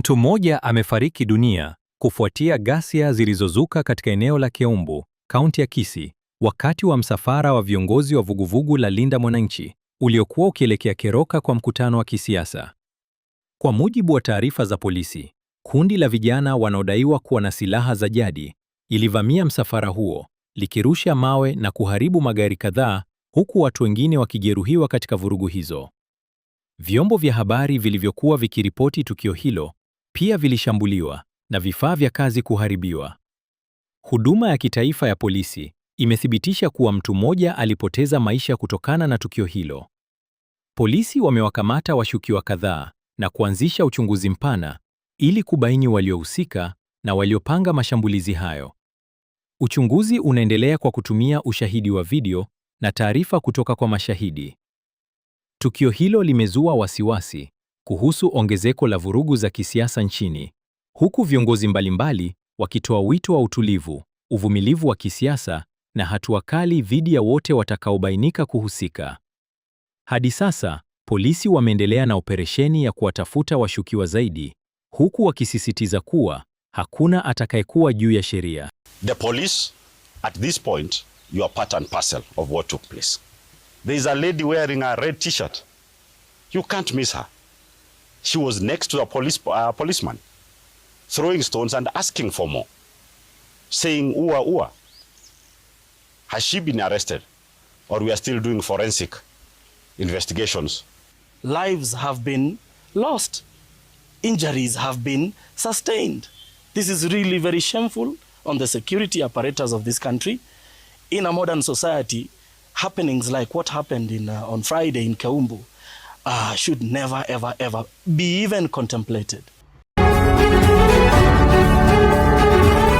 Mtu mmoja amefariki dunia kufuatia ghasia zilizozuka katika eneo la Keumbu, kaunti ya Kisii, wakati wa msafara wa viongozi wa vuguvugu la Linda Mwananchi uliokuwa ukielekea Keroka kwa mkutano wa kisiasa. Kwa mujibu wa taarifa za polisi, kundi la vijana wanaodaiwa kuwa na silaha za jadi ilivamia msafara huo, likirusha mawe na kuharibu magari kadhaa, huku watu wengine wakijeruhiwa katika vurugu hizo. Vyombo vya habari vilivyokuwa vikiripoti tukio hilo pia vilishambuliwa na vifaa vya kazi kuharibiwa. Huduma ya kitaifa ya polisi imethibitisha kuwa mtu mmoja alipoteza maisha kutokana na tukio hilo. Polisi wamewakamata washukiwa kadhaa na kuanzisha uchunguzi mpana ili kubaini waliohusika na waliopanga mashambulizi hayo. Uchunguzi unaendelea kwa kutumia ushahidi wa video na taarifa kutoka kwa mashahidi. Tukio hilo limezua wasiwasi kuhusu ongezeko la vurugu za kisiasa nchini, huku viongozi mbalimbali wakitoa wito wa utulivu, uvumilivu wa kisiasa na hatua kali dhidi ya wote watakaobainika kuhusika. Hadi sasa, polisi wameendelea na operesheni ya kuwatafuta washukiwa zaidi, huku wakisisitiza kuwa hakuna atakayekuwa juu ya sheria. The police, at this point, you are part and parcel of what took place. There is a lady wearing a red t-shirt. You can't miss her. She was next to a policeman, throwing stones and asking for more, saying, "Ua, ua." Has she been arrested? Or we are still doing forensic investigations? Lives have been lost. Injuries have been sustained. This is really very shameful on the security apparatus of this country. In a modern society, happenings like what happened on Friday in Keumbu should never, ever, ever be even contemplated.